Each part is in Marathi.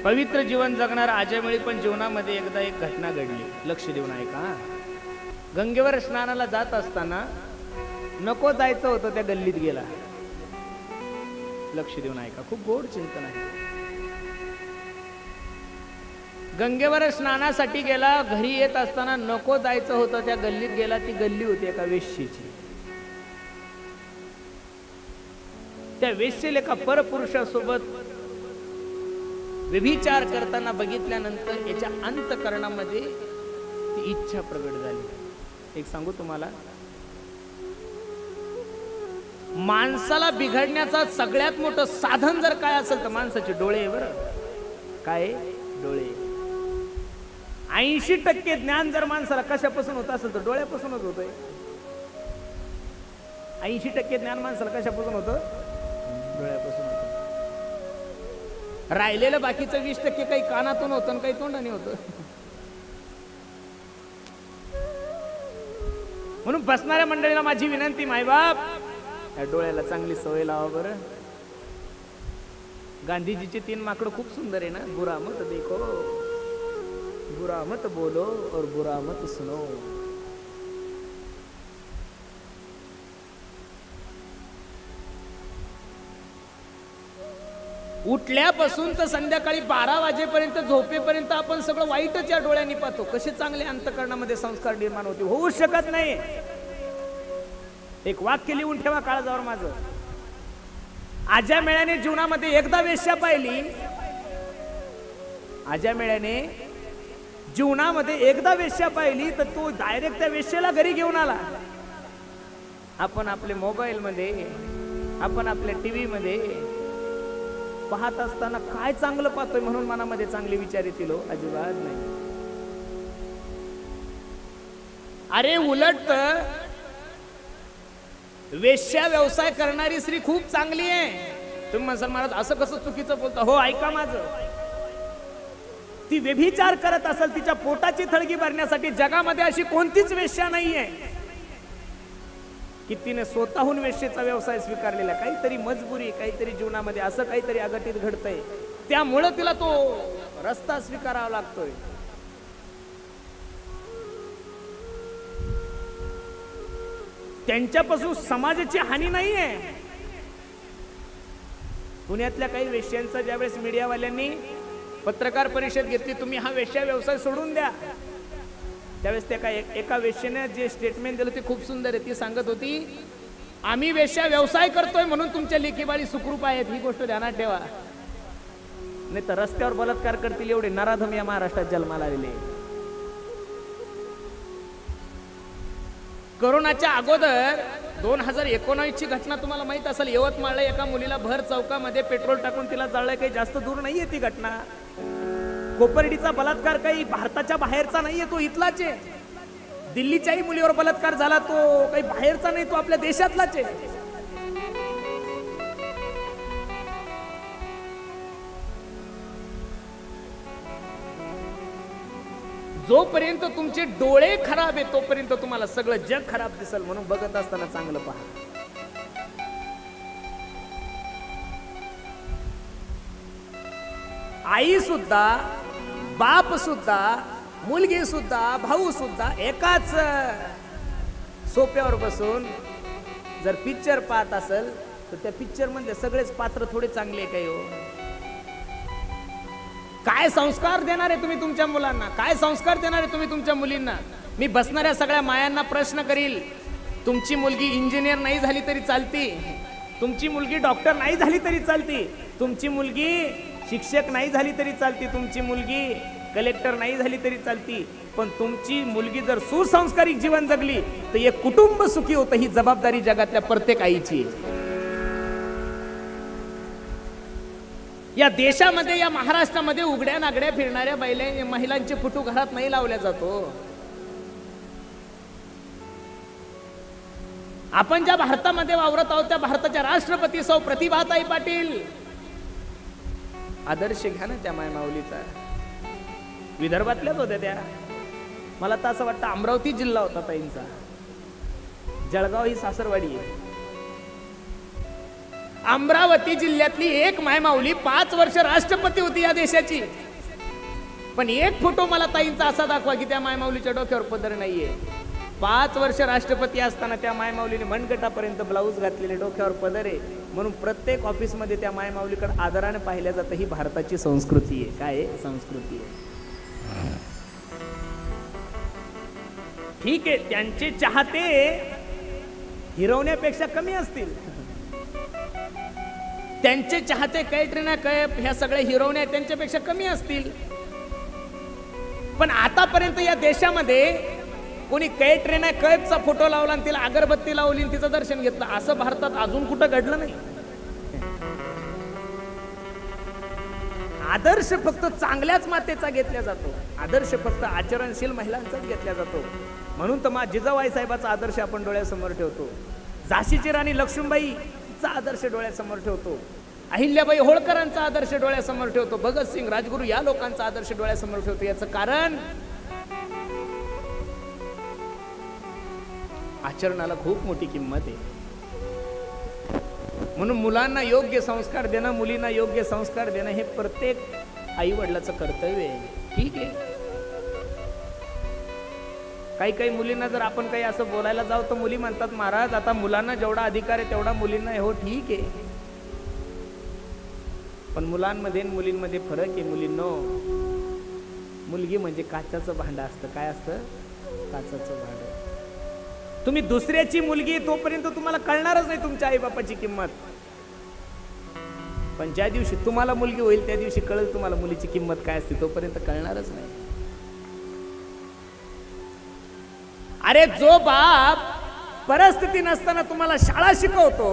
पवित्र जीवन जगणारा अजयमेळी पण जीवनामध्ये एकदा एक घटना घडली. लक्ष देऊन ऐका. गंगेवर स्नानाला जात असताना नको जायचं होतं त्या गल्लीत गेला. लक्ष देऊन ऐका, खूप गोड चिंतन आहे. गंगेवर स्नानासाठी गेला, घरी येत असताना नको जायचं होतं त्या गल्लीत गेला. ती गल्ली होती एका वेश्येची. त्या वेश्येला एका परपुरुषासोबत व्यभिचार करताना बघितल्यानंतर याच्या अंतःकरणामध्ये ती इच्छा प्रगट झाली. एक सांगू तुम्हाला, माणसाला बिघडण्याचा सगळ्यात मोठं साधन जर काय असेल तर माणसाचे डोळे. बरं काय? डोळे. 80% ज्ञान जर माणसाला कशापासून होत असेल तर डोळ्यापासूनच होतंय. 80% ज्ञान माणसाला कशापासून होतं? डोळ्यापासून होतं. राहिलेलं बाकीचं 20% काही कानातून होतं आणि काही तोंडाने होतं. म्हणून बसणाऱ्या मंडळीला माझी विनंती, मायबाप या डोळ्याला चांगली सवय लावा. बरं, गांधीजीचे 3 माकडं खूप सुंदर आहे ना. बुरा मत देखो, बुरा मत बोलो और बुरा मत सुनो. उठल्यापासून तर संध्याकाळी 12 वाजेपर्यंत झोपेपर्यंत आपण सगळं वाईटच या डोळ्यांनी पाहतो. कसे चांगले अंतःकरणामध्ये संस्कार निर्माण होते? होऊ शकत नाही. एक वाक्य लिहून ठेवा काळजावर माझं. अजयमेळ्याने जीवनामध्ये एकदा वेश्या पाहिली. अजयमेळ्याने जीवनामध्ये एकदा वेश्या पाहिली तर तो डायरेक्ट त्या वेश्येला घरी घेऊन आला. आपण आपले मोबाईल मध्ये, आपण आपल्या टीव्ही मध्ये पाहत असताना काय चांगलं पाहतोय म्हणून मनामध्ये चांगले विचार येतील? अजिबात नाही. अरे उलट वेश्या व्यवसाय करणारी स्त्री खूप चांगली आहे. तुम्ही म्हणसाल महाराज असं कसं चुकीचं बोलता? हो ऐका माझं. ती व्यभिचार करत असेल, तिच्या पोटाची थळगी भरण्यासाठी जगामध्ये अशी कोणतीच वेश्या नाहीये की तिने स्वतःहून वेश्येचा व्यवसाय स्वीकारलेला. काहीतरी मजबुरी, काहीतरी जीवनामध्ये असं काहीतरी अघटित घडतंय, त्यामुळे तिला तो रस्ता स्वीकारावा लागतोय. त्यांच्यापासून समाजाची हानी नाहीये. पुण्यातल्या काही वेश्यांचा ज्यावेळेस मीडियावाल्यांनी पत्रकार परिषद घेतली, तुम्ही हा वेश्या व्यवसाय सोडून द्या, त्यावेळेस त्या एका वेश्येने जे स्टेटमेंट दिलं ते खूप सुंदर आहे. ती सांगत होती, आम्ही वेश्या व्यवसाय करतोय म्हणून तुमच्या लेकीबाळी सुखरूप आहेत, ही गोष्ट ध्यानात ठेवा. नाही तर रस्त्यावर बलात्कार करतील एवढे नराधम या महाराष्ट्रात जन्माला आलेले. कोरोनाच्या अगोदर 2019 ची घटना तुम्हाला माहित असेल. यवतमाळला एका मुलीला भर चौकामध्ये पेट्रोल टाकून तिला जाळलंय. काही जास्त दूर नाहीये ती घटना. कोपर्डीचा बलात्कार काही भारताच्या बाहेरचा नाहीये, तो इथलाच आहे. दिल्लीच्याही मुलीवर बलात्कार झाला, तो काही बाहेरचा नाही, तो आपल्या देशातलाच आहे. जोपर्यंत तुमचे डोळे खराब आहे तोपर्यंत तुम्हाला सगळं जग खराब दिसेल. म्हणून बघत असताना चांगलं पहा. आई सुद्धा, बाप सुद्धा, मुलगी सुद्धा, भाऊ सुद्धा एकाच सोप्यावर बसून जर पिक्चर पाहत असेल तर त्या पिक्चर मध्ये सगळेच पात्र थोडे चांगले काही हो. काय संस्कार देणार आहे तुम्ही तुमच्या मुलांना? काय संस्कार देणार आहे तुम्ही तुमच्या मुलींना? मी बसणाऱ्या सगळ्या मायांना प्रश्न करील, तुमची मुलगी इंजिनियर नाही झाली तरी चालती, तुमची मुलगी डॉक्टर नाही झाली तरी चालती, तुमची मुलगी शिक्षक नाही झाली तरी चालती, तुमची मुलगी कलेक्टर नाही झाली तरी चालती, पण तुमची मुलगी जर सुसंस्कारिक जीवन जगली तर एक कुटुंब सुखी होतं. ही जबाबदारी जगातल्या प्रत्येक आईची. या देशामध्ये, या महाराष्ट्रामध्ये उघड्या नागड्या फिरणाऱ्या महिलांचे फोटो घरात नाही लावल्या जातो. आपण ज्या भारतामध्ये वावरत आहोत त्या भारताच्या राष्ट्रपती सौ प्रतिभाताई पाटील, आदर्श घ्या ना त्या मायमाऊलीचा. विदर्भातल्याच होत्या त्या. मला तर असं वाटतं अमरावती जिल्हा होता ताईंचा, जळगाव ही सासरवाडी आहे. अमरावती जिल्ह्यातली एक मायमाऊली 5 वर्ष राष्ट्रपती होती या देशाची. पण एक फोटो मला ताईंचा असा दाखवा की त्या मायमाऊलीच्या डोक्यावर पदर नाहीये. 5 वर्ष राष्ट्रपती असताना त्या मायमाऊलीने मनगटापर्यंत ब्लाऊज घातलेले, डोक्यावर पदर आहे. म्हणून प्रत्येक ऑफिसमध्ये त्या मायमाऊलीकडे आदराने पाहिल्या जातं. ही भारताची संस्कृती आहे. काय आहे? संस्कृती आहे. ठीक आहे, त्यांचे चाहते हिरवण्यापेक्षा कमी असतील. त्यांचे चाहते कैटरीना कैफ ह्या सगळ्या हिरवण्या त्यांच्यापेक्षा कमी असतील. पण आतापर्यंत या देशामध्ये कोणी कैटरीना कैफचा फोटो लावला आणि तिला अगरबत्ती लावली आणि तिचं दर्शन घेतलं असं भारतात अजून कुठं घडलं नाही. आदर्श फक्त चांगल्याच मातेचा घेतला जातो. आदर्श फक्त आचरणशील महिलांचाच घेतला जातो. म्हणून तर जिजाबाई साहेबाचा आदर्श आपण डोळ्यासमोर ठेवतो. झाशीची राणी लक्ष्मीबाईचा आदर्श डोळ्यासमोर ठेवतो. अहिल्याबाई होळकरांचा आदर्श डोळ्यासमोर ठेवतो. भगतसिंग, राजगुरू या लोकांचा आदर्श डोळ्यासमोर ठेवतो. याचं कारण आचरणाला खूप मोठी किंमत आहे. म्हणून मुलांना योग्य संस्कार देणं, मुलींना योग्य संस्कार देणं हे प्रत्येक आई वडिलाचं कर्तव्य आहे. ठीक आहे, काही काही मुलींना जर आपण काही असं बोलायला जाऊ तर मुली म्हणतात महाराज आता मुलांना जेवढा अधिकार आहे तेवढा मुलींना. हो ठीक आहे, पण मुलांमध्ये आणि मुलींमध्ये फरक आहे. मुलींनो, मुलगी म्हणजे काचाचं भांडं असतं. काय असतं? काचाचं भांडं. तुम्ही दुसऱ्याची मुलगी तोपर्यंत तुम्हाला कळणारच नाही तुमच्या आईबापाची किंमत. पण ज्या दिवशी तुम्हाला मुलगी होईल त्या दिवशी कळेल तुम्हाला मुलीची किंमत काय असते. तोपर्यंत कळणारच नाही. अरे जो बाप परिस्थिती नसताना तुम्हाला शाळा शिकवतो,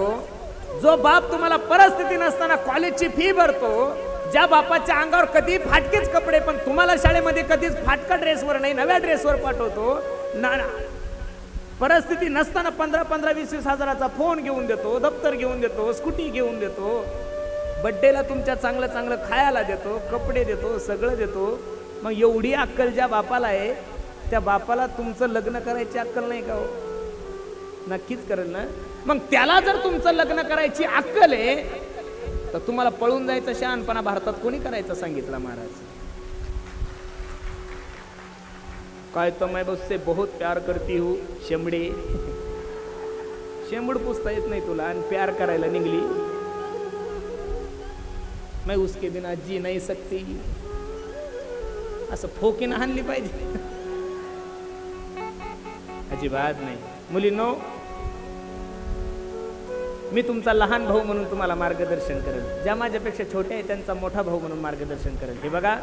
जो बाप तुम्हाला परिस्थिती नसताना कॉलेजची फी भरतो, ज्या बापाच्या अंगावर कधी फाटकेच कपडे पण तुम्हाला शाळेमध्ये कधीच फाटका ड्रेसवर नाही नव्या ड्रेसवर पाठवतो, परिस्थिती नसताना 15-15, 20-20 हजाराचा फोन घेऊन देतो, दप्तर घेऊन देतो, स्कूटी घेऊन देतो, बड्डेला तुमच्या चांगलं चांगलं खायला देतो, कपडे देतो, सगळं देतो. मग एवढी अक्कल ज्या बापाला आहे त्या बापाला तुमचं लग्न करायची अक्कल नाही का? हो, नक्कीच करेल ना. मग त्याला जर तुमचं लग्न करायची अक्कल आहे तर तुम्हाला पळून जायचं शहाणपणा भारतात कोणी करायचं सांगितलं महाराज? काय तो मैं उससे बहुत प्यार करती हूँ शेंबडे. शेंबूड पुसता येत नाही तुला आणि प्यार करायला निघली. मैं उसके बिना जी नहीं सकती. असं फोकीनं हाणली पाहिजे? अजिबात नाही. मुलींनो, मी तुमचा लहान भाऊ म्हणून तुम्हाला मार्गदर्शन करेल. ज्या माझ्यापेक्षा छोटे आहेत त्यांचा मोठा भाऊ म्हणून मार्गदर्शन करेल. हे बघा,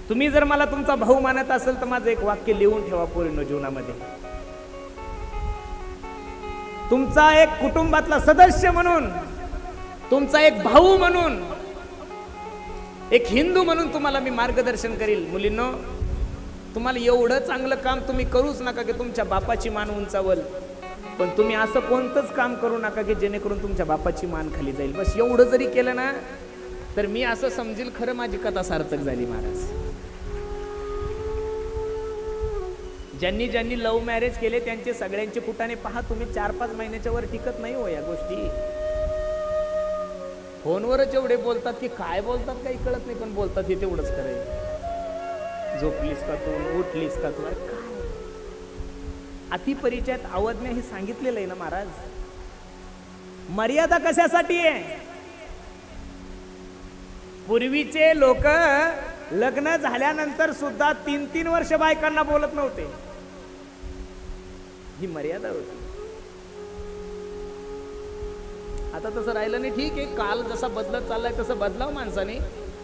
तुम्ही जर मला तुमचा भाऊ मानत असेल तर माझं एक वाक्य लिहून ठेवा पूर्ण जीवनामध्ये. तुमचा एक कुटुंबातला सदस्य म्हणून, तुमचा एक भाऊ म्हणून, एक हिंदू म्हणून तुम्हाला मी मार्गदर्शन करील. मुलींनो, तुम्हाला एवढं चांगलं काम तुम्ही करूच नका की तुमच्या बापाची मान उंचावल, पण तुम्ही असं कोणतंच काम करू नका की जेणेकरून तुमच्या बापाची मान खाली जाईल. बस एवढं जरी केलं ना तर मी असं समजेल खरं माझी कथा सार्थक झाली महाराज. ज्यांनी ज्यांनी लव्ह मॅरेज केले त्यांचे सगळ्यांचे कुटाने पहा तुम्ही. 4-5 महिन्याच्या वर टिकत नाही हो या गोष्टी. फोनवरच एवढे बोलतात की काय बोलतात काही कळत नाही, पण बोलतात हे तेवढंच खरं. झोपलीस का तू, उठलीस का तू, काय अतिपरिचयात अवज्ञा हे सांगितलेलं आहे ना महाराज. मर्यादा कशासाठी आहे? पूर्वीचे लोक लग्न झाल्यानंतर सुद्धा 3-3 वर्ष बायकांना बोलत नव्हते. ही मर्यादा होती. आता तसं राहिलं नाही. ठीक आहे, काल जसा बदलत चाललाय तसं बदलाव माणसाने,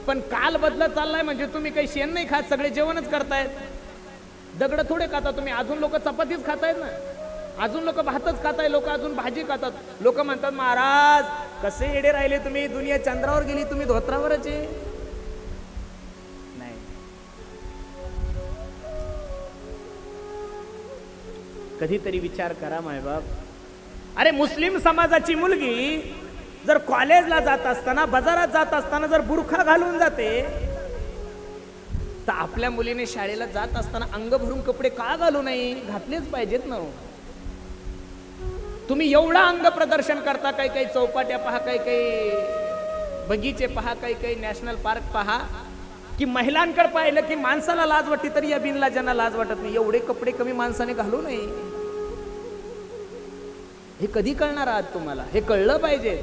पण काल बदलत चाललाय म्हणजे तुम्ही काही शेण नाही खात, सगळे जेवणच करतायत. दगड थोडे खाता तुम्ही. अजून लोक चपातीच खातायत ना, अजून लोक भातच खाताय, लोक अजून भाजी खातात. लोक म्हणतात महाराज कसे येडे राहिले तुम्ही, दुनिया चंद्रावर गेली, तुम्ही धोत्रावरच आहे. नाही, कधीतरी विचार करा मायबाप. अरे मुस्लिम समाजाची मुलगी जर कॉलेजला जात असताना, बाजारात जात असताना जर बुरखा घालून जाते तर आपल्या मुलीने शाळेला जात असताना अंग भरून कपडे का घालू नये? घातलेच पाहिजेत ना. तुम्ही एवढा अंग प्रदर्शन करता, काही काही चौपाट्या पहा, काही काही बगीचे पहा, काही काही नॅशनल पार्क पहा, की महिलांकडे पाहिलं की माणसाला लाज वाटते, तरी या बिनलाजांना लाज वाटत नाही. एवढे कपडे कमी माणसाने घालू नये. हे कधी कळणार आहात तुम्हाला? हे कळलं पाहिजे.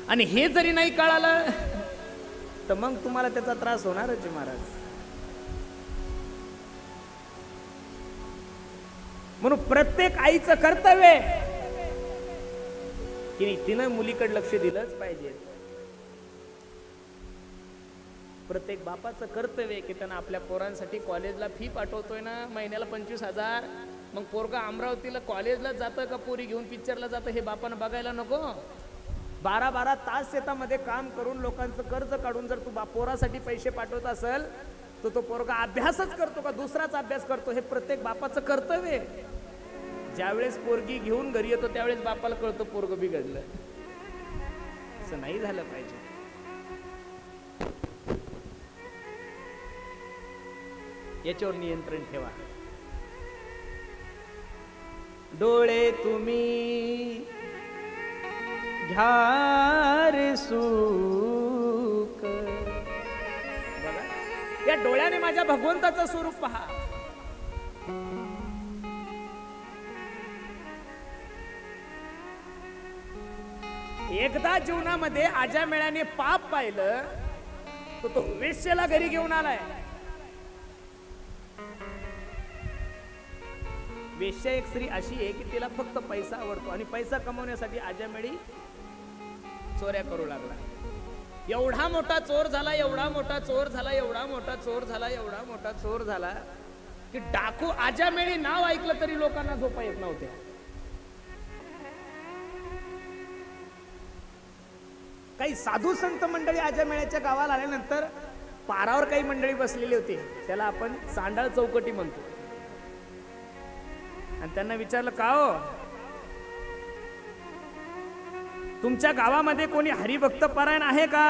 आणि हे जरी नाही कळालं तर मग तुम्हाला त्याचा त्रास होणारच आहे महाराज. म्हणून प्रत्येक आईचं कर्तव्य की तिनं मुलीकडे लक्ष दिलंच पाहिजे. प्रत्येक बापाचं कर्तव्य की त्यांना आपल्या पोरांसाठी कॉलेजला फी पाठवतोय ना महिन्याला 25,000, मग पोरगा अमरावतीला कॉलेजला जातं का पोरी घेऊन पिक्चरला जातं हे बापानं बघायला नको? 12-12 तास शेतामध्ये काम करून लोकांचं कर्ज काढून जर तू पोरासाठी पैसे पाठवत असेल तर तो पोरगा अभ्यासच करतो का दुसराच अभ्यास करतो? हे प्रत्येक बापाचं कर्तव्य. ज्यावेळेस पोरगी घेऊन घरी येतो त्यावेळेस बापाला कळतं पोरग बिघडलं. असं नाही झालं पाहिजे. याच्यावर नियंत्रण ठेवा. डोळे तुम्ही घ्या रे सुख. बघा, या डोळ्याने माझ्या भगवंताचं स्वरूप पहा. एकदा जीवनामध्ये आजामेळ्याने पाप पाहिलं तर तो वेश्येला घरी घेऊन आलाय. वेश्या एक स्त्री अशी आहे की तिला फक्त पैसा आवडतो आणि पैसा कमवण्यासाठी आजामेळी चोऱ्या करू लागला. एवढा मोठा चोर झाला, एवढा मोठा चोर झाला, एवढा मोठा चोर झाला, एवढा मोठा चोर झाला की डाकू आजामेळी नाव ऐकलं तरी लोकांना झोपा येत नव्हते. काही साधू संत मंडळी आजामेळ्याच्या गावाला आल्यानंतर पारावर काही मंडळी बसलेली होती, त्याला आपण सांडाळ चौकटी म्हणतो. आणि त्यांना विचारलं, का हो तुमच्या गावामध्ये कोणी हरिभक्त पारायण आहे का?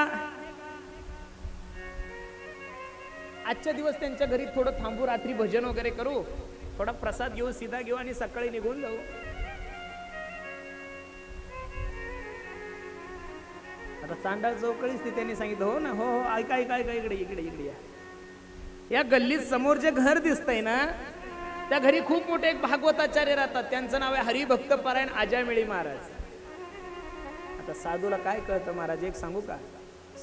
आजच्या दिवस त्यांच्या घरी थोडं थांबू, रात्री भजन वगैरे करू, थोडा प्रसाद घेऊ, सीधा घेऊ आणि सकाळी निघून जाऊ. आता चांडाळ चौकळीच ती त्यांनी सांगितलं, हो ना, हो हो, ऐका ऐका ऐका, इकडे इकडे इकडे या गल्लीत समोर जे घर दिसतंय ना त्या घरी खूप मोठे एक भागवताचार्य राहतात, त्यांचं नाव आहे हरिभक्त पारायण आजामेळी महाराज. आता साधूला काय कळतं महाराज एक सांगू का?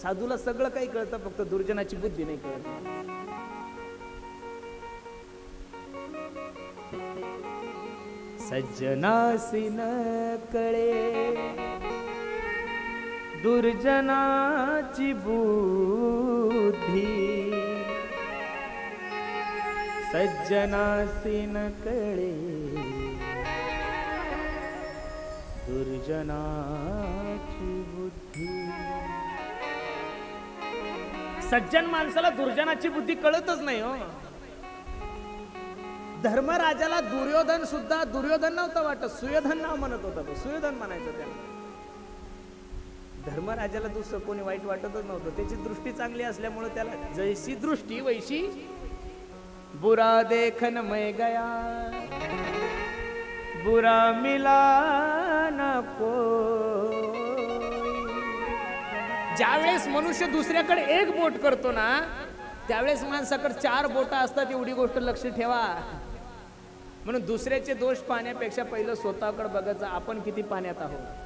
साधूला सगळं काही कळतं, फक्त दुर्जनाची बुद्धी नाही कळत. सज्जनासी न कळे दुर्जनाची बुद्धी, सज्जनासी न कळे दुर्जनाची बुद्धी. सज्जन माणसाला दुर्जनाची बुद्धी कळतच नाही हो. धर्मराजाला दुर्योधन सुद्धा दुर्योधन नव्हता वाटत, सुयोधन नाव म्हणत होता तो, सुयोधन म्हणायचं त्याला. धर्मराजाला दुसरं कोणी वाईट वाटतच नव्हतं, त्याची दृष्टी चांगली असल्यामुळे त्याला जैसी दृष्टी वैशी बुरा देखन मैं गया, बुरा मिला ना कोई. ज्यावेळेस मनुष्य दुसऱ्याकडे एक बोट करतो ना त्यावेळेस माणसाकडे 4 बोटा असतात, एवढी गोष्ट लक्ष ठेवा. म्हणून दुसऱ्याचे दोष पाहण्यापेक्षा पहिलं स्वतःकडे बघायचं, आपण किती पाण्यात आहोत.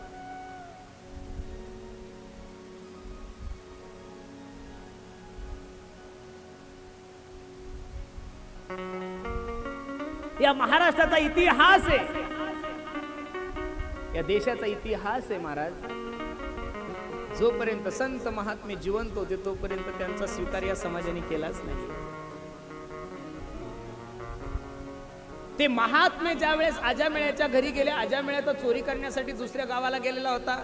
या महाराष्ट्राचा इतिहास आहे, या देशाचा इतिहास आहे महाराज. जोपर्यंत संत महात्मे जिवंत होते तोपर्यंत त्यांचा स्वीकार या समाजाने केलाच नाही. ते महात्मे ज्यावेळेस आजामेळ्याच्या घरी गेले, आजामेळ्यात चोरी करण्यासाठी दुसऱ्या गावाला गेलेला होता,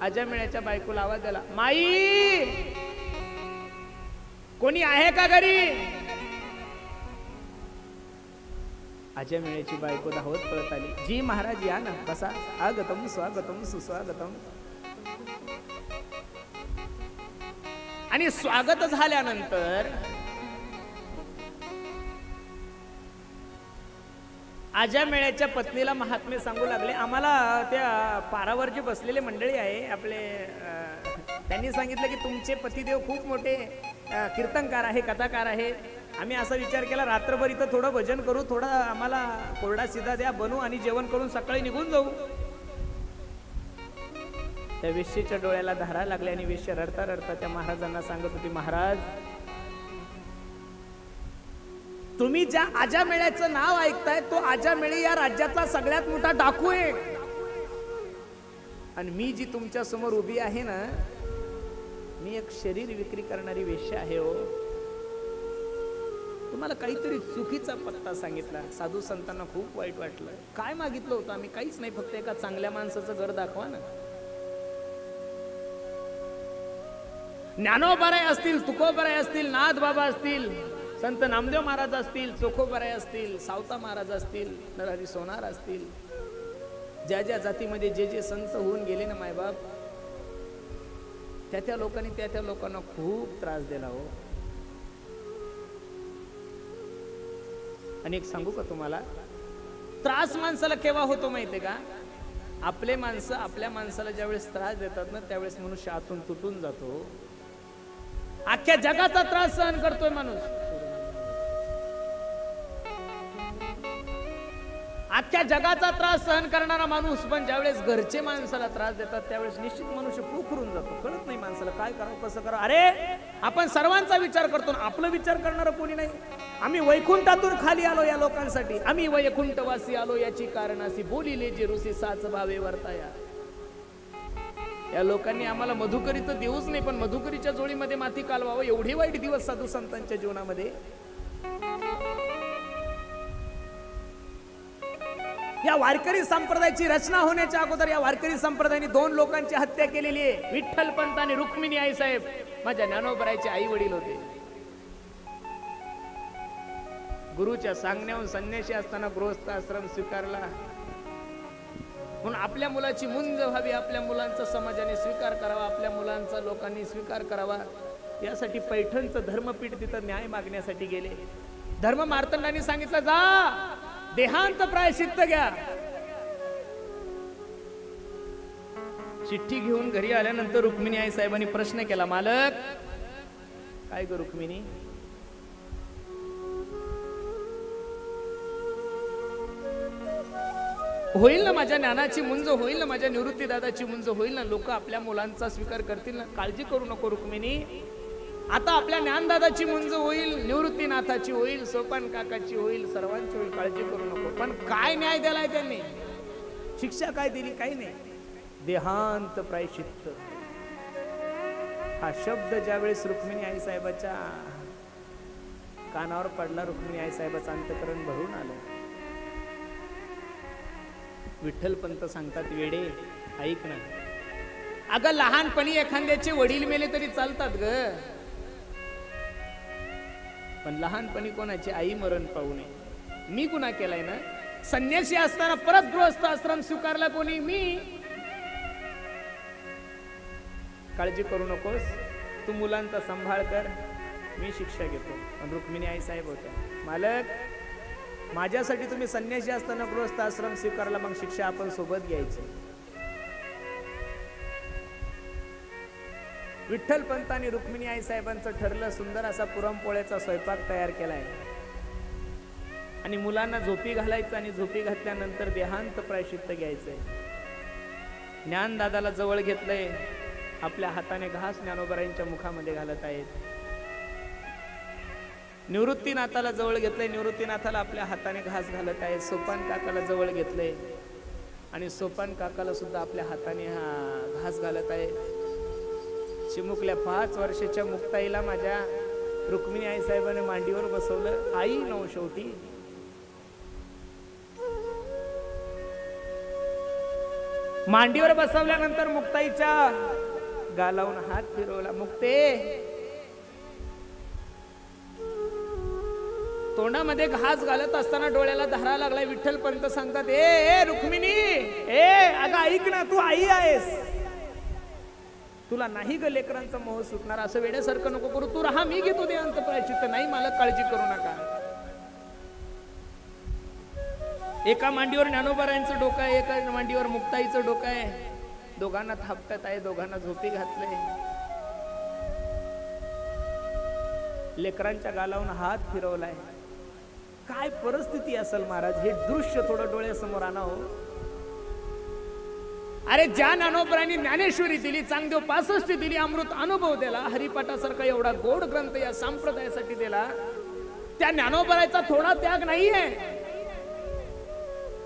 आजामेळ्याच्या बायकोला आवाज दिला, माई कोणी आहे का घरी? आजामेळ्याची बायको धावत पळत आली, जी महाराज या ना, बसा, आगतम स्वागतम सुस्वागतम. आणि स्वागत झाल्यानंतर आजामेळ्याच्या पत्नीला महात्मे सांगू लागले. आम्हाला त्या पारावर जे बसलेले मंडळी आहे आपले, त्यांनी सांगितलं की तुमचे पतिदेव खूप मोठे कीर्तनकार आहे, कथाकार आहे. आम्ही असा विचार केला रात्रभर इथं थोडं भजन करू, थोडा आम्हाला कोरडा सीधा द्या बनवू आणि जेवण करून सकाळी निघून जाऊ. त्या वेश्येच्या डोळ्याला धारा लागल्या आणि वेश्या रडता रडता त्या महाराजांना सांगत होती, महाराज तुम्ही ज्या आजामेळ्याचं नाव ऐकताय तो आजामेळी या राज्यातला सगळ्यात मोठा डाकू आहे. आणि मी जी तुमच्या समोर उभी आहे ना, मी एक शरीर विक्री करणारी वेश्या आहे. हो, तुम्हाला काहीतरी चुकीचा पत्ता सांगितला. साधू संतांना खूप वाईट वाटलं. काय मागितलं होतं आम्ही? काहीच नाही, फक्त एका चांगल्या माणसाचं घर दाखवा ना. ज्ञानोबराय असतील, तुकोबराय असतील, नाथ बाबा असतील, संत नामदेव महाराज असतील, चोखोबराय असतील, सावता महाराज असतील, नरहरी सोनार असतील, ज्या ज्या जातीमध्ये जे जे संत होऊन गेले ना मायबाप, त्या लोकांनी त्या लोकांना खूप त्रास दिला. हो, आणि एक सांगू का तुम्हाला, त्रास माणसाला केव्हा होतो माहितीये का? आपले माणसं आपल्या माणसाला ज्यावेळेस त्रास देतात ना, त्यावेळेस मनुष्य आतून तुटून जातो. अख्ख्या जगाचा त्रास सहन करतोय माणूस, अख्ख्या जगाचा त्रास सहन करणारा माणूस, पण ज्यावेळेस घरचे माणसाला त्रास देतात त्यावेळेस निश्चित मनुष्य पोखरून जातो. कळत नाही माणसाला काय करावं, कसं करावं. अरे आपण सर्वांचा विचार करतो, आपला विचार करणारा कोणी नाही. आम्ही वैकुंठातून खाली आलो या लोकांसाठी, आम्ही वैकुंठवासी आलो याची कारणासी, बोलिले जे ऋषी साच भावे वर्ताया. या लोकांनी आम्हाला मधुकरी तर देऊच नाही, पण मधुकरीच्या जोडीमध्ये माती कालवावं, एवढे वाईट दिवस साधू संतांच्या जीवनामध्ये. या वारकरी संप्रदायाची रचना होण्याच्या अगोदर या वारकरी संप्रदायाने 2 लोकांची हत्या केलेली आहे. विठ्ठल पंत आणि रुक्मिणी आई साहेब. माझ्या ज्ञानोबरायचे आई वडील होते. गुरुच्या सांगण्याहून संन्यासी असताना गृहस्थ आश्रम स्वीकारला. म्हणून आपल्या मुलाची मुंज व्हावी, आपल्या मुलांचा समाजाने स्वीकार करावा, आपल्या मुलांचा लोकांनी स्वीकार करावा, यासाठी पैठणचं धर्मपीठ तिथं न्याय मागण्यासाठी गेले. धर्म मार्तंडांनी सांगितलं, जा देहांत प्रायश्चित्त घ्या. चिठ्ठी घेऊन घरी आल्यानंतर रुक्मिणी आई साहेबांनी प्रश्न केला, मालक काय ग रुक्मिणी, होईल ना माझ्या ज्ञानाची मुंज, होईल ना माझ्या निवृत्ती दादाची मुंज, होईल ना, लोक आपल्या मुलांचा स्वीकार करतील ना. काळजी करू नको रुक्मिणी, आता आपल्या ज्ञानदादाची मुंज होईल, निवृत्तीनाथाची होईल, सोपान काकाची होईल, सर्वांची होईल, काळजी करू नको. पण काय न्याय दिलाय त्यांनी, शिक्षा काय दिली? काही नाही. देहांत प्रायश्चित्त हा शब्द ज्यावेळेस रुक्मिणी आई साहेबाच्या कानावर पडला, रुक्मिणी आई साहेबाचं अंतकरण भरून आलं. विठ्ठल पंत सांगतात, वेडे ऐक ना, अगं लहानपणी एखाद्याचे वडील मेले तरी चालतात ग, पण लहानपणी कोणाची आई मरण पाहू नये. मी गुन्हा केलाय ना, संन्यासी असताना परत गृहस्थ आश्रम स्वीकारला कोणी? मी. काळजी करू नकोस, तू मुलांचा सांभाळ कर, मी शिक्षा घेतो. पण रुक्मिणी आई साहेब होत्या, मालक माझ्यासाठी तुम्ही संन्यासी असताना गृहस्थ आश्रम स्वीकारला, मग शिक्षा आपण सोबत घ्यायची. विठ्ठल पंत आणि रुक्मिणी आई साहेबांचं ठरलं, सुंदर असा पुरणपोळ्याचा स्वयंपाक तयार केलाय आणि मुलांना झोपी घालायचं आणि झोपी घातल्यानंतर देहांत प्रायश्चित्त घ्यायचंय. ज्ञानदादाला जवळ घेतलंय, आपल्या हाताने घास ज्ञानोबरायांच्या मुखामध्ये घालत आहेत. निवृत्तीनाथाला जवळ घेतलंय, निवृत्तीनाथाला आपल्या हाताने घास घालत आहेत. सोपान काकाला जवळ घेतलंय आणि सोपान काकाला सुद्धा आपल्या हाताने हा घास घालत आहेत. चिमुकल्या 5 वर्षाच्या मुक्ताईला माझ्या रुक्मिणी आई साहेबांनी मांडीवर बसवलं. आई नव शेवटी. मांडीवर बसवल्यानंतर मुक्ताईच्या गालावून हात फिरवला. मुक्ते, तोंडामध्ये घास घालत असताना डोळ्याला धारा लागलाय. विठ्ठल पंत सांगतात, ए रुक्मिणी, अगं ऐक ना, तू आई आहेस, तुला नाही ग लेकरांचा मोह सुटणार, असं वेड्यासारखं नको करू, तू राहा, मी घेतो देहांत प्रायश्चित्त. नाही मालक, काळजी करू नका. एका मांडीवर ज्ञानोबारायांचं डोकं आहे, एका मांडीवर मुक्ताईचं डोकं आहे. दोघांना थापटत आहे, दोघांना झोपी घातले. लेकरांच्या गालावून हात फिरवलाय. काय परिस्थिती असेल महाराज, हे दृश्य थोडं डोळ्यासमोर आणा हो. अरे ज्या ज्ञानोबरांनी ज्ञानेश्वरी दिली, चांगदेव 65 दिली, अमृत अनुभव दिला, हरिपाठासारखा एवढा गोड ग्रंथ या संप्रदायासाठी दिला, त्या ज्ञानोबराचा थोडा त्याग नाहीये.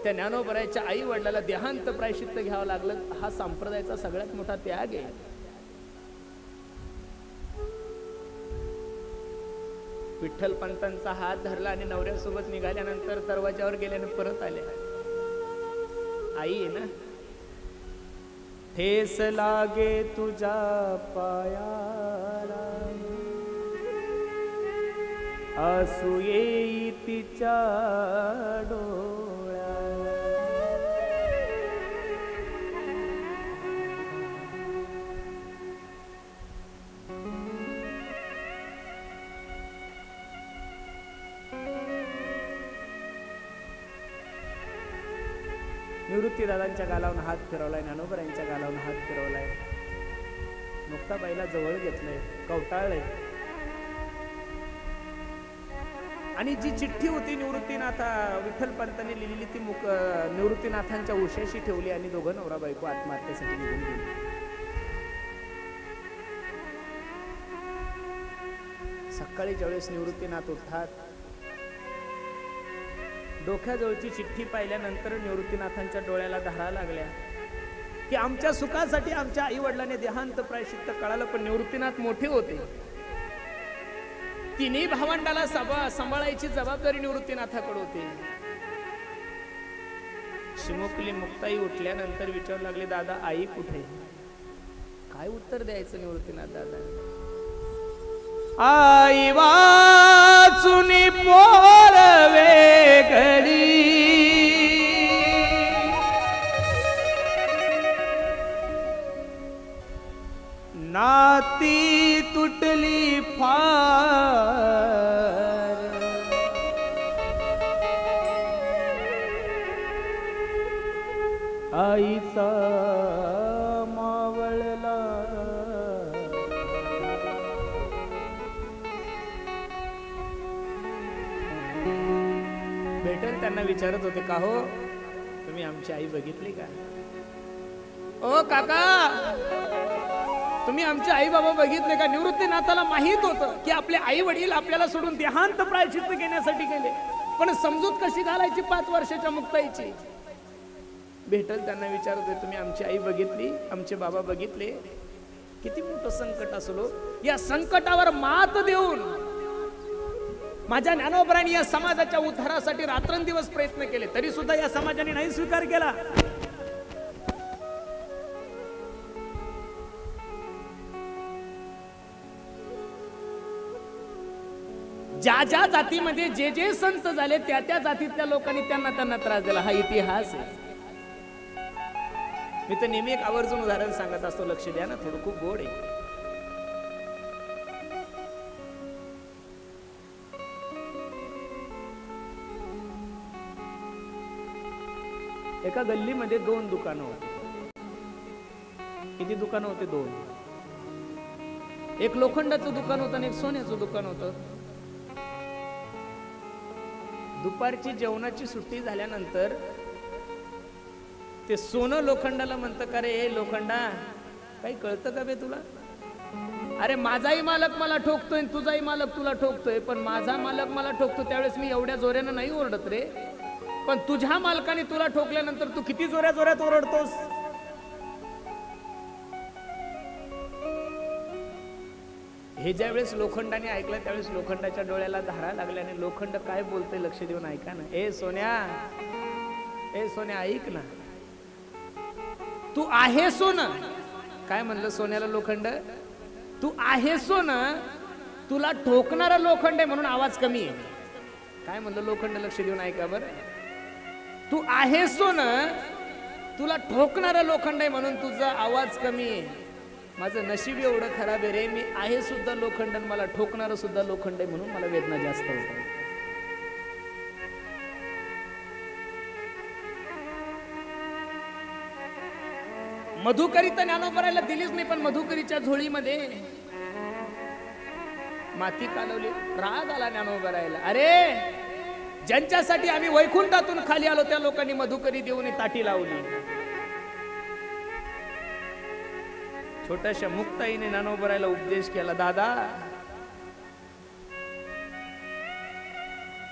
त्या ज्ञानोबराच्या आई वडिलाला देहांत प्रायश्चित्त घ्यावं लागलं, हा संप्रदायाचा सगळ्यात मोठा त्याग आहे. विठ्ठल पंतांचा हात धरला आणि नवऱ्यासोबत निघाल्यानंतर दरवाजावर गेल्याने परत आले. आई आहे ना, ठेस लागे तुझ्या पायाला, आसू येई तिच्या डोळ्याला. निवृत्ती दादांच्या गालावून हात फिरवलाय, ज्ञानोबरांच्या गालावून हात फिरवलाय, मुक्ताबाईला जवळ घेतलंय, कवटाळलंय. आणि जी चिठ्ठी होती निवृत्तीनाथा विठ्ठल पंतांनी लिहिलेली, ती निवृत्तीनाथांच्या उशाशी ठेवली आणि दोघं नवरा बायको आत्महत्येसाठी निघून गेली. सकाळी ज्यावेळेस निवृत्तीनाथ उठतात, डोक्याजवळची चिठ्ठी पाहिल्यानंतर निवृत्तीनाथांच्या डोळ्याला धारा लागल्या की आमच्या सुखासाठी आमच्या आई वडिलांनी देहांत प्रायश्चित्त कळालं. पण निवृत्तीनाथ मोठे होते, तिन्ही भावंडाला सांभाळायची जबाबदारी निवृत्तीनाथाकडे होती. शिमुकली मुक्ताई उठल्यानंतर विचारू लागले, दादा आई कुठे? काय उत्तर द्यायचं निवृत्तीनाथ दादा? आई वाचून पोर वेगळी, नाती तुटली फार, आईचा मावळला. भेटेल त्यांना विचारत होते, का हो तुम्ही आमची आई बघितली का? ओ काका, तुम्ही आमचे आई बाबा बघितले का? निवृत्तीनाथाला माहित होतं की आपले आई वडील आपल्याला सोडून देहांत प्रायश्चित्त घेण्यासाठी गेले, पण समजूत कशी घालायची 5 वर्षाच्या मुक्ताईची? भेटल त्यांना विचारत होते, तुम्ही आमची आई बघितली, आमचे बाबा बघितले? किती मोठं संकट असलो, या संकटावर मात देऊन माझ्या ज्ञानोबरांनी या समाजाच्या उद्धारासाठी रात्रंदिवस प्रयत्न केले, तरी सुद्धा या समाजाने नाही स्वीकार केला. ज्या ज्या जातीमध्ये जे जे संत झाले त्या त्या जातीतल्या लोकांनी त्यांना त्रास दिला, हा इतिहास आहे. मी तर नेहमी एक आवर्जून उदाहरण सांगत असतो, लक्ष द्या ना, थोडं खूप गोड आहे. एका गल्लीमध्ये 2 दुकानं होती. किती दुकानं होते? 2. एक लोखंडाचं दुकान होतं आणि एक सोन्याचं दुकान होतं. दुपारची जेवणाची सुट्टी झाल्यानंतर ते सोनं लोखंडाला म्हणतं, का रे हे लोखंडा, काही कळतं का बे तुला? अरे माझाही मालक मला ठोकतोय, तुझाही मालक तुला ठोकतोय, पण माझा मालक मला ठोकतो त्यावेळेस मी एवढ्या जोऱ्यानं नाही ओरडत रे, पण तुझ्या मालकाने तुला ठोकल्यानंतर तू किती जोऱ्यात ओरडतोस. हे ज्या वेळेस लोखंडाने ऐकलं त्यावेळेस लोखंडाच्या डोळ्याला धारा लागल्याने लोखंड काय बोलतोय लक्ष देऊन ऐका ना. ए सोन्या ऐक ना, तू आहे सोनं. काय म्हणलं सोन्याला लोखंड? तू आहे सोनं, तुला ठोकणारा लोखंड आहे म्हणून आवाज कमी आहे. काय म्हणलं लोखंड? लक्ष देऊन ऐका बरं. तू आहे सोनं, तुला ठोकणारा लोखंड आहे म्हणून तुझा आवाज कमी आहे. माझं नशीब एवढं खराब आहे रे, मी आहे सुद्धा लोखंड आणि मला ठोकणारं सुद्धा लोखंड आहे म्हणून मला वेदना जास्त होतात. मधुकरी तर ज्ञानोबरायला दिलीच नाही, पण मधुकरीच्या झोळीमध्ये माती कालवली. राग आला ज्ञानोबरायला. अरे ज्यांच्यासाठी आम्ही वैकुंठातून खाली आलो त्या लोकांनी मधुकरी देऊन ताटी लावली. छोट्याशा मुक्ताईने ज्ञानोबरायला उपदेश केला. दादा,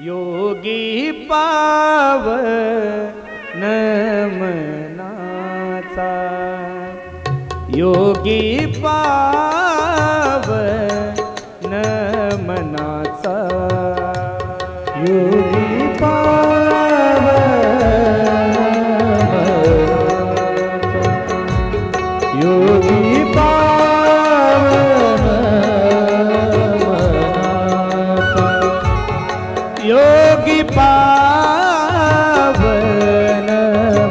योगी पावन मनाचा, योगी पावन मनाचा, योगी पावन, योगी योगी पावन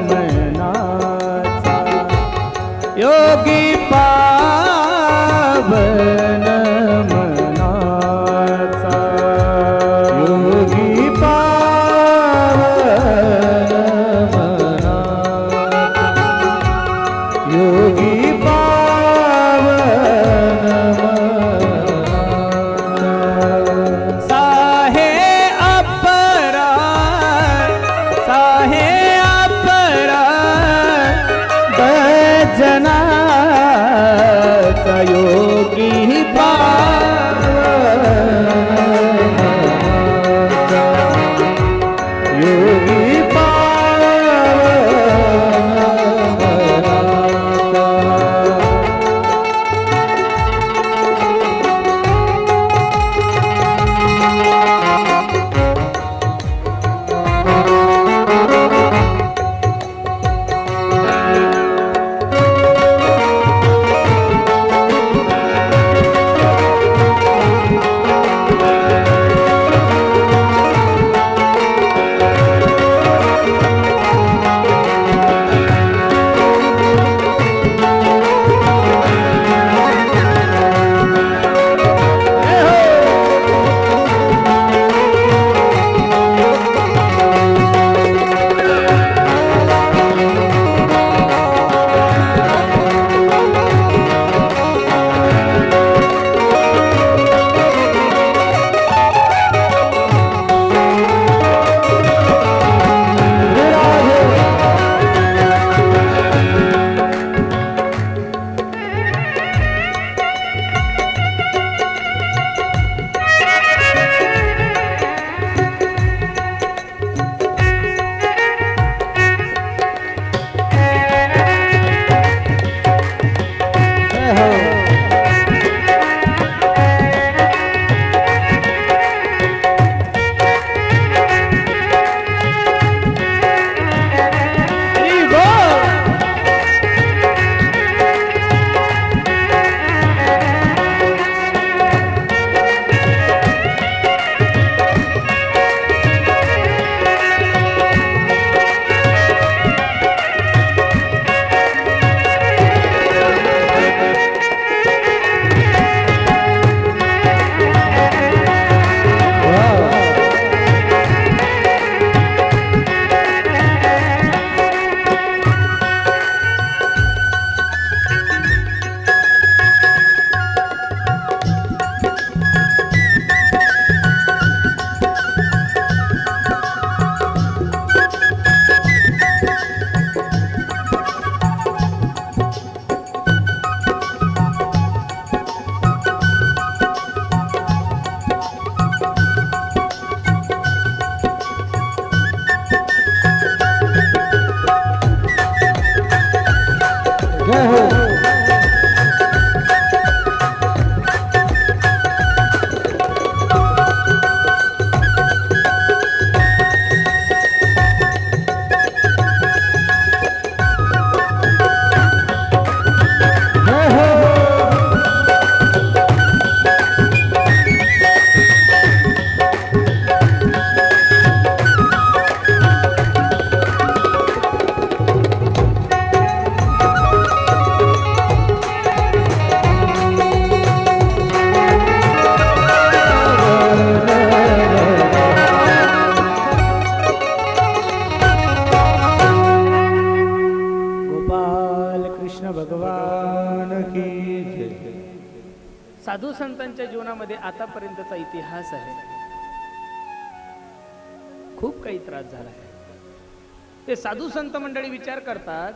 मनाचा, योगी पावन मनाचा, योगी पावन मनाचा, योगी जनाचा, योगी पावन, योगी साधू संतांच्या जीवनामध्ये आतापर्यंतचा इतिहास आहे, खूप काही त्रास झाला आहे. ते साधू संत मंडळी विचार करतात,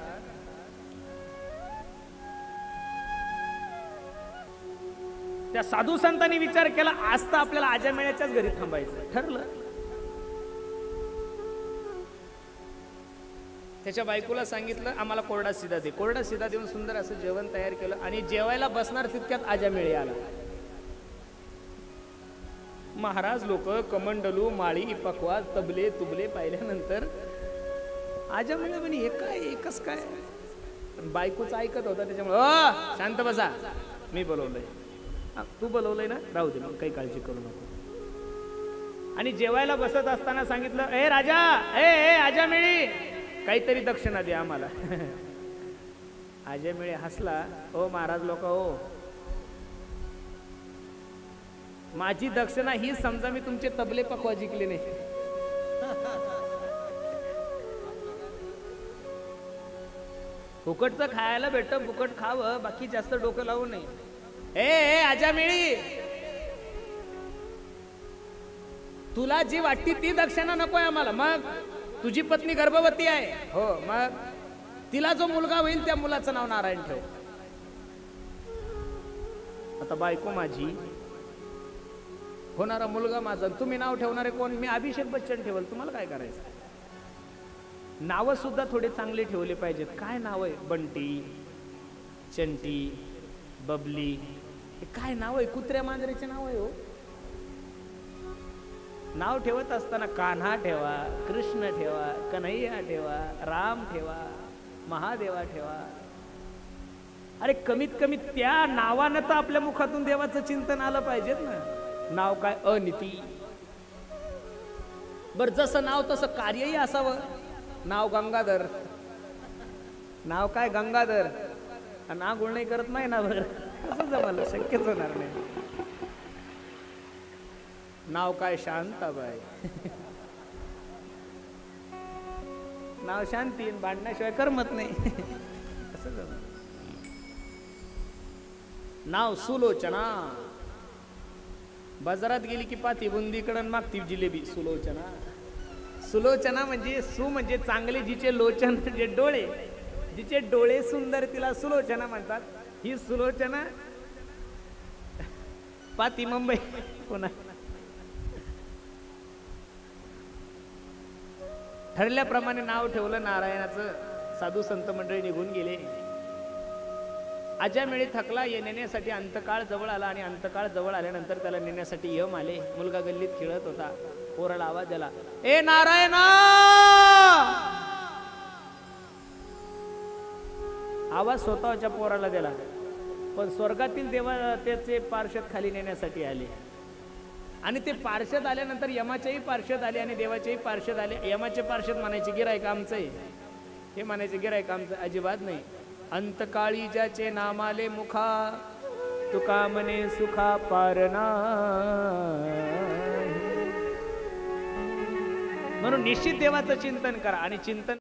त्या साधू संतांनी विचार केला, आज तर आपल्याला आजामेळ्याच्याच घरी थांबायचं ठरलं. त्याच्या बायकोला सांगितलं, आम्हाला कोरडा सिधा दे. कोरडा सिधा देऊन सुंदर असं जेवण तयार केलं आणि जेवायला बसणार तितक्यात आजामेळी आला. महाराज लोक कमंडलू, माळी, पकवाज, तबले तुबले पाहिल्यानंतर आजामेळी म्हणे, हे काय, एकच काय. बायकोच ऐकत होता, त्याच्यामुळे शांत बसा, मी बोलवलंय. तू बोलवलंय ना, राहू दे, मग काही काळजी करू नको. आणि जेवायला बसत असताना सांगितलं, ए राजा, ए आजामेळी, काहीतरी दक्षिणा दे आम्हाला. आजामेळी हसला, हो महाराज लोक, हो माझी दक्षिणा ही समजा मी तुमचे तबले पकवा जिंकले नाही. फुकटचं खायला भेट, फुकट खावं, बाकी जास्त डोकं लावू नये. ए आजामेळी, तुला जी वाटती ती दक्षिणा नकोय आम्हाला. मग तुझी पत्नी गर्भवती आहे, हो, मग तिला जो मुलगा होईल त्या मुलाचं नाव नारायण ठेव. आता बायको माझी, होणारा मुलगा माझा, तुम्ही नाव ठेवणारे कोण? मी अभिषेक बच्चन ठेवल, तुम्हाला काय करायचं? नाव सुद्धा थोडे चांगले ठेवले पाहिजेत. काय नाव आहे? बंटी, चंटी, बबली, हे काय नाव आहे? कुत्र्या मांजरीचे नाव आहे हो. नाव ठेवत असताना कान्हा ठेवा, कृष्ण ठेवा, कन्हैया ठेवा, राम ठेवा, महादेवा ठेवा. अरे कमीत कमी त्या नावानं तर आपल्या मुखातून देवाचं चिंतन आलं पाहिजेत ना. नाव काय? अनिती. बर, जसं नाव तसं कार्यही असावं. नाव गंगाधर, नाव काय? गंगाधर. नाव गुण करत नाही ना, बरं कसं जमायला? शक्यच होणार नाही. नाव काय? शांताबाई. नाव शांती, भांडण्याशिवाय करमत नाही. असं जमलं. नाव सुलोचना. बाजारात गेली की पाती बुंदीकडं, मागती जिलेबी. सुलोचना. सुलोचना म्हणजे सु म्हणजे चांगले, जिचे लोचन म्हणजे डोळे, जिचे डोळे सुंदर तिला सुलोचना म्हणतात. ही सुलोचना पाती मुंबई पुन्हा. ठरल्याप्रमाणे नाव ठेवलं नारायणाचं. साधू संत मंडळी निघून गेले. आजामेळी थकला, नेण्यासाठी अंतकाळ जवळ आला आणि अंतकाळ जवळ आल्यानंतर त्याला नेण्यासाठी यम आले. मुलगा गल्लीत खेळत होता. पोराला आवाज दिला, ए नारायणा. आवाज स्वतःच्या पोराला दिला, पण स्वर्गातील देवा त्याचे पार्षद खाली नेण्यासाठी आले. आणि ते पार्षद आल्यानंतर यमाचेही पार्षद आले आणि देवाचेही पार्षद आले. यमाचे पार्षद म्हणायचे गिरायक आमचं आहे, हे म्हणायचे गिरायक आमचं. अजिबात नाही. अंतकाळी ज्याचे नामाले मुखा, तुका म्हणे सुखा पारणा. म्हणून निश्चित देवाचं चिंतन करा आणि चिंतन